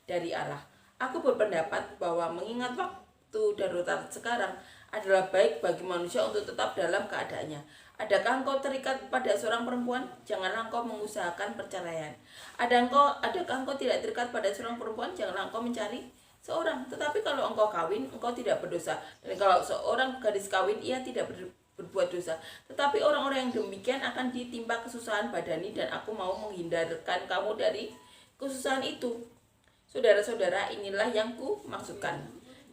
dari Allah. Aku berpendapat bahwa mengingat waktu darurat sekarang adalah baik bagi manusia untuk tetap dalam keadaannya. Adakah engkau terikat pada seorang perempuan? Janganlah engkau mengusahakan perceraian. Adakah engkau tidak terikat pada seorang perempuan? Janganlah engkau mencari seorang. Tetapi kalau engkau kawin, engkau tidak berdosa. Dan kalau seorang gadis kawin, ia tidak berbuat dosa. Tetapi orang-orang yang demikian akan ditimpa kesusahan badani, dan aku mau menghindarkan kamu dari kesusahan itu. Saudara-saudara, inilah yang ku maksudkan,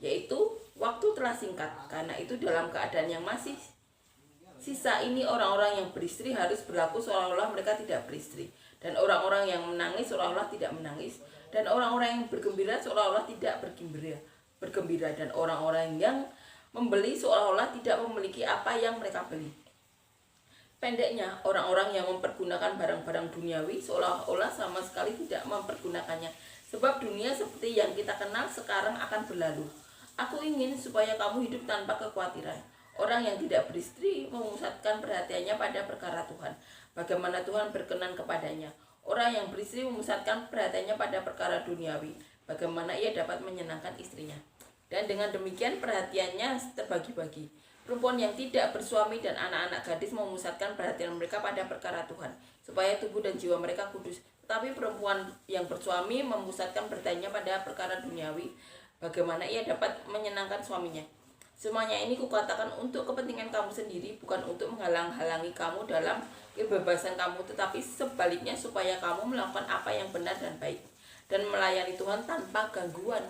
yaitu waktu telah singkat. Karena itu dalam keadaan yang masih sisa ini, orang-orang yang beristri harus berlaku seolah-olah mereka tidak beristri, dan orang-orang yang menangis seolah-olah tidak menangis, dan orang-orang yang bergembira seolah-olah tidak bergembira, dan orang-orang yang membeli seolah-olah tidak memiliki apa yang mereka beli. Pendeknya, orang-orang yang mempergunakan barang-barang duniawi seolah-olah sama sekali tidak mempergunakannya, sebab dunia seperti yang kita kenal sekarang akan berlalu. Aku ingin supaya kamu hidup tanpa kekhawatiran. Orang yang tidak beristri memusatkan perhatiannya pada perkara Tuhan, bagaimana Tuhan berkenan kepadanya. Orang yang beristri memusatkan perhatiannya pada perkara duniawi, bagaimana ia dapat menyenangkan istrinya. Dan dengan demikian perhatiannya terbagi-bagi. Perempuan yang tidak bersuami dan anak-anak gadis memusatkan perhatian mereka pada perkara Tuhan, supaya tubuh dan jiwa mereka kudus. Tetapi perempuan yang bersuami memusatkan perhatiannya pada perkara duniawi, bagaimana ia dapat menyenangkan suaminya. Semuanya ini kukatakan untuk kepentingan kamu sendiri, bukan untuk menghalang-halangi kamu dalam kebebasan kamu, tetapi sebaliknya supaya kamu melakukan apa yang benar dan baik, dan melayani Tuhan tanpa gangguan.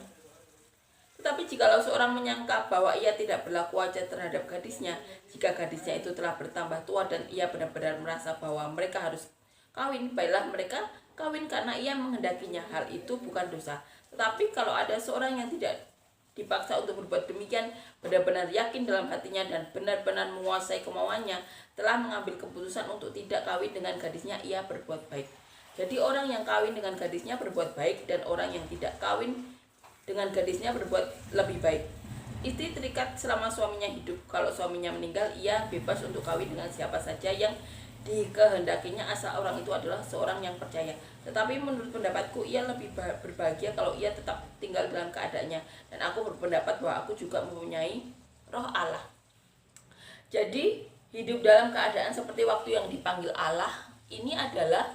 Tetapi jikalau seorang menyangka bahwa ia tidak berlaku wajar terhadap gadisnya, jika gadisnya itu telah bertambah tua dan ia benar-benar merasa bahwa mereka harus kawin, baiklah mereka kawin karena ia menghendakinya. Hal itu bukan dosa. Tetapi kalau ada seorang yang tidak dipaksa untuk berbuat demikian, benar-benar yakin dalam hatinya dan benar-benar menguasai kemauannya, telah mengambil keputusan untuk tidak kawin dengan gadisnya, ia berbuat baik. Jadi orang yang kawin dengan gadisnya berbuat baik, dan orang yang tidak kawin dengan gadisnya berbuat lebih baik. Istri terikat selama suaminya hidup. Kalau suaminya meninggal, ia bebas untuk kawin dengan siapa saja yang dikehendakinya, asal orang itu adalah seorang yang percaya. Tetapi menurut pendapatku, ia lebih berbahagia kalau ia tetap tinggal dalam keadaannya. Dan aku berpendapat bahwa aku juga mempunyai roh Allah. Jadi hidup dalam keadaan seperti waktu yang dipanggil Allah, ini adalah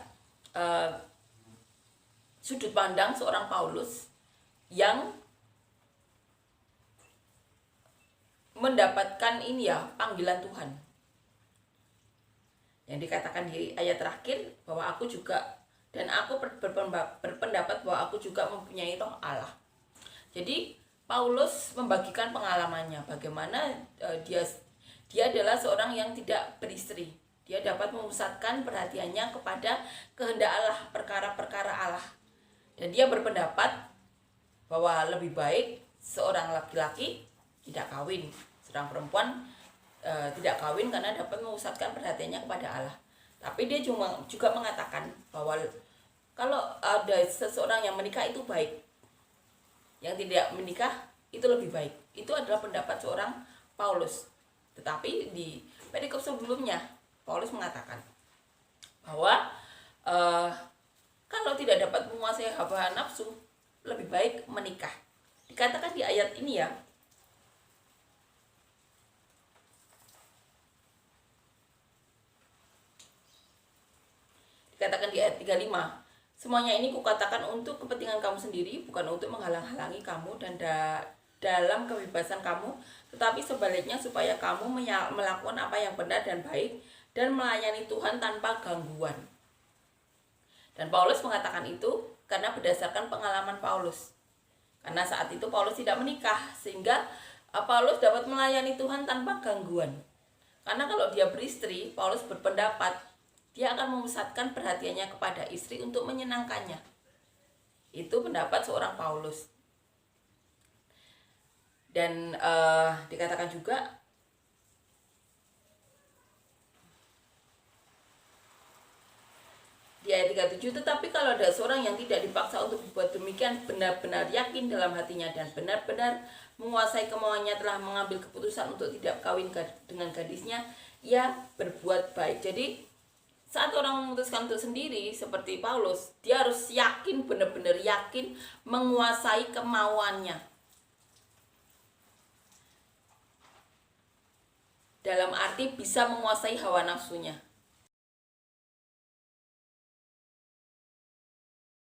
sudut pandang seorang Paulus yang mendapatkan ini ya, panggilan Tuhan. Yang dikatakan di ayat terakhir bahwa aku juga, dan aku berpendapat bahwa aku juga mempunyai roh Allah. Jadi Paulus membagikan pengalamannya bagaimana dia adalah seorang yang tidak beristri. Dia dapat memusatkan perhatiannya kepada kehendak Allah, perkara-perkara Allah. Dan dia berpendapat bahwa lebih baik seorang laki-laki tidak kawin, seorang perempuan tidak kawin karena dapat memusatkan perhatiannya kepada Allah. Tapi dia juga mengatakan bahwa kalau ada seseorang yang menikah itu baik, yang tidak menikah itu lebih baik. Itu adalah pendapat seorang Paulus. Tetapi di perikop sebelumnya Paulus mengatakan bahwa kalau tidak dapat menguasai hawa nafsu, lebih baik menikah. Dikatakan di ayat ini ya, dikatakan di ayat 35, semuanya ini kukatakan untuk kepentingan kamu sendiri, bukan untuk menghalang-halangi kamu dan dalam kebebasan kamu, tetapi sebaliknya supaya kamu melakukan apa yang benar dan baik, dan melayani Tuhan tanpa gangguan. Dan Paulus mengatakan itu karena berdasarkan pengalaman Paulus. Karena saat itu Paulus tidak menikah, sehingga Paulus dapat melayani Tuhan tanpa gangguan. Karena kalau dia beristri, Paulus berpendapat dia akan memusatkan perhatiannya kepada istri untuk menyenangkannya. Itu pendapat seorang Paulus. Dan dikatakan juga di ayat 37, tetapi kalau ada seorang yang tidak dipaksa untuk berbuat demikian, benar-benar yakin dalam hatinya dan benar-benar menguasai kemauannya, telah mengambil keputusan untuk tidak kawin dengan gadisnya, ia berbuat baik. Jadi Saat orang memutuskan untuk sendiri seperti Paulus, dia harus yakin, benar-benar yakin menguasai kemauannya. Dalam arti bisa menguasai hawa nafsunya.